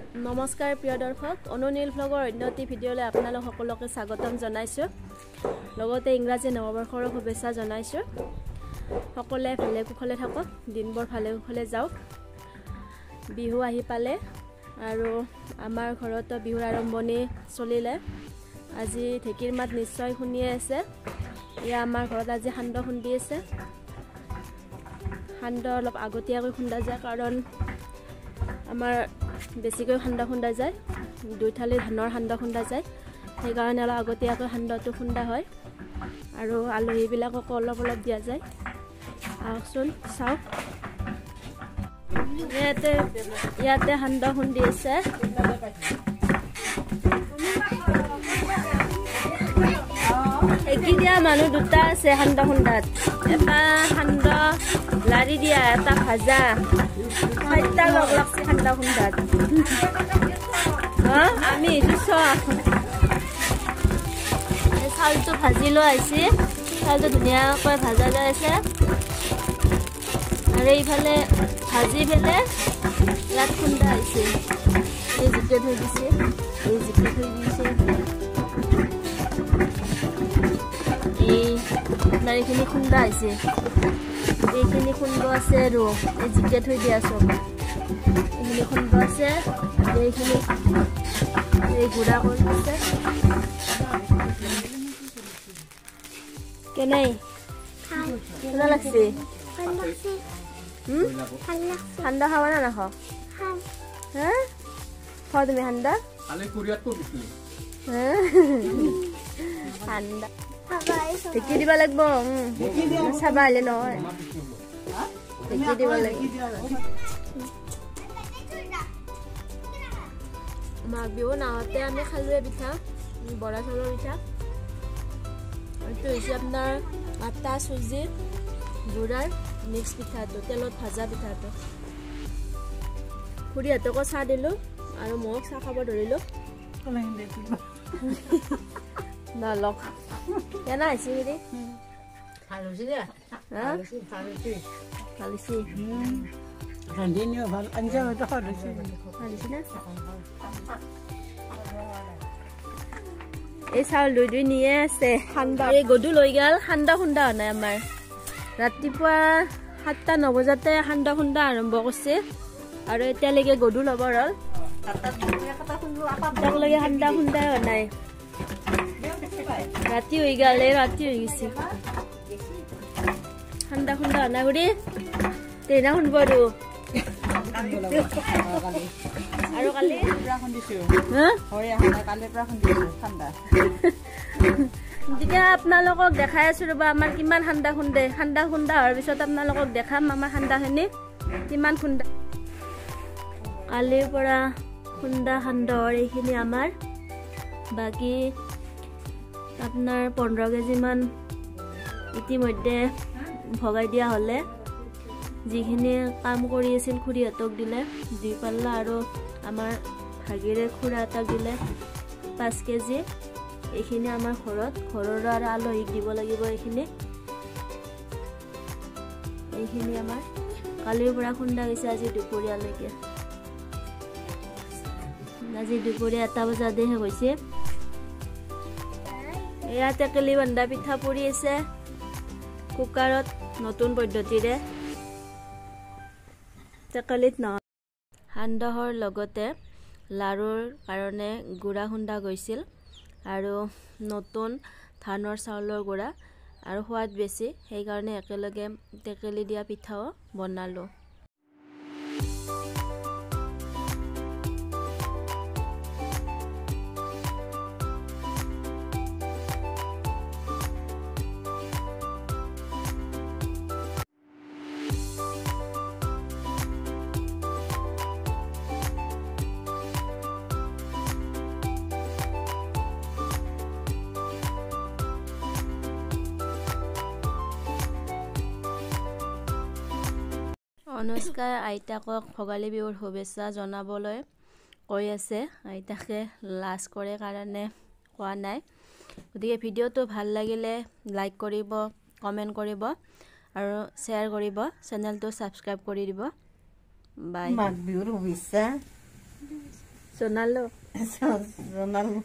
নমস্কাৰ প্ৰিয় দৰ্শক, অনুনীল ব্লগৰ অন্যটি ভিডিঅ'লৈ আপোনালোক সকলোকে স্বাগতম জনাইছোঁ। লগতে ইংৰাজী নৱবৰ্ষৰ শুভেচ্ছা জনাইছোঁ। সকলোৱে ভালে কুশলে থাকক, দিনবোৰ ভালে কুশলে যাওক। বিহু আহি পালে আৰু আমাৰ ঘৰতো বিহুৰ আৰম্ভণি চলিলে। আজি ঢেঁকীৰ মাত নিশ্চয় শুনিয়ে আছে। এয়া আমাৰ ঘৰত আজি সান্দহ খুন্দি আছে। সান্দহ অলপ আগতীয়াকৈ খুন্দা যায়, কাৰণ আমাৰ বেছিকৈ সান্দহ খুন্দা যায়, 2 থালি ধানৰ সান্দহ খুন্দা যায়। সেইকাৰণে অলপ আগতীয়াকৈ সান্দহটো খুন্দা হয় আৰু আলহীবিলাককো অলপ অলপ দিয়া যায়। আহকচোন চাওক, ইয়াতে সান্দহ খুন্দি আছে। দিয়া মানুহ দুটা আছে সান্দহ খুন্দাত, এটা সান্দহ লাৰি দিয়া, এটা ভাজা। 4টা লগ লাগছে সান্দহ খুন্দাত। আমি চাউলটো ভাজি লৈ আহিছে, চাউলটো ধুনীয়াকৈ ভাজা যাই আছে আৰু এইফালে ভাজি পেলে ইয়াত খুন্দা আহিছে। এই জিকে থৈ দিছে, আপোনাৰ এইখিনি খুন্দা আহিছে, এইখিনি খুন্দ আছে আৰু এই জিকে থৈ দিয়া চব এইখিনি খুন্দ আছে। এইখিনি এই গুড়া কৰি আছে। কেনে কেনে লাগছে? ঠাণ্ডা খাবা না নাখাও? হা খাও তুমি ঠাণ্ডা? ঠাণ্ডা ঢেঁকী দিব লাগিব। চাবা আহিলে নহয়, ঢেঁকী দিব লাগিব। মাঘ বিহু নাহতে আমি খালোৱে পিঠা, বৰা চাউলৰ পিঠা। এইটো হৈছে আপোনাৰ আটা চুজি গুড়াৰ মিক্স পিঠাটো, তেলত ভাজা পিঠাটো। খুৰীহঁতকো চাহ দিলোঁ আৰু ময়ো চাহ খাব ধৰিলোঁ। নলক কেনে আহিছে হেৰি এই চাউল দুই নিয়ে আছে। সান্দহ এই গধূল হৈ গ'ল, সান্দহ খুন্দা হোৱা নাই আমাৰ। ৰাতিপুৱা 7টা 9 বজাতে সান্দহ খুন্দা আৰম্ভ কৰিছে আৰু এতিয়ালৈকে গধূল হ'ব হ'ল। এতিয়ালৈকে সান্দহ খুন্দাই হোৱা নাই। ৰাতি হৈ গ'ল, ৰাতি হৈ গৈছে, সান্দহ খুন্দা হোৱা নাই। ঘূৰি ট্ৰেইনা খুন্দব আৰু কালি তেতিয়া আপোনালোকক দেখাই আছো ৰ'বা আমাৰ কিমান সান্দহ খুন্দে। সান্দহ খুন্দা হোৱাৰ পিছত আপোনালোকক দেখাম আমাৰ সান্দহখিনি কিমান খুন্দা। কালিৰ পৰা খুন্দা সান্দহৰ এইখিনি আমাৰ, বাকী আপোনাৰ 15 কেজিমান ইতিমধ্যে ভগাই দিয়া হ'লে। যিখিনি কাম কৰি আছিল খুৰীহঁতক দিলে 2 পাল্লা আৰু আমাৰ ভাগিৰে খুৰা এটাক দিলে 5 কেজি। এইখিনি আমাৰ ঘৰৰ আৰু আলহীক দিব লাগিব। এইখিনি আমাৰ কালিৰ পৰা খুন্দা গৈছে আজি দুপৰীয়ালৈকে। আজি দুপৰীয়া 1টা বজাতহে হৈছে। এয়া টেকেলি বান্ধা পিঠা পুৰি আছে কুকাৰত, নতুন পদ্ধতিৰে। টেকেলিত নহয়। সান্দহৰ লগতে লাৰুৰ কাৰণে গুড়া খুন্দা গৈছিল আৰু নতুন ধানৰ চাউলৰ গুড়া আৰু সোৱাদ বেছি, সেইকাৰণে একেলগে টেকেলি দিয়া পিঠাও বনালোঁ। অনুষ্কাই আইতাকক ভোগালী বিহুৰ শুভেচ্ছা জনাবলৈ কৈ আছে। আইতাকে লাজ কৰে কাৰণে কোৱা নাই। গতিকে ভিডিঅ'টো ভাল লাগিলে লাইক কৰিব, কমেণ্ট কৰিব আৰু শ্বেয়াৰ কৰিব, চেনেলটো ছাবস্ক্ৰাইব কৰি দিব। বাই। মাঘ বিহুৰ শুভেচ্ছা। জনালো জনালো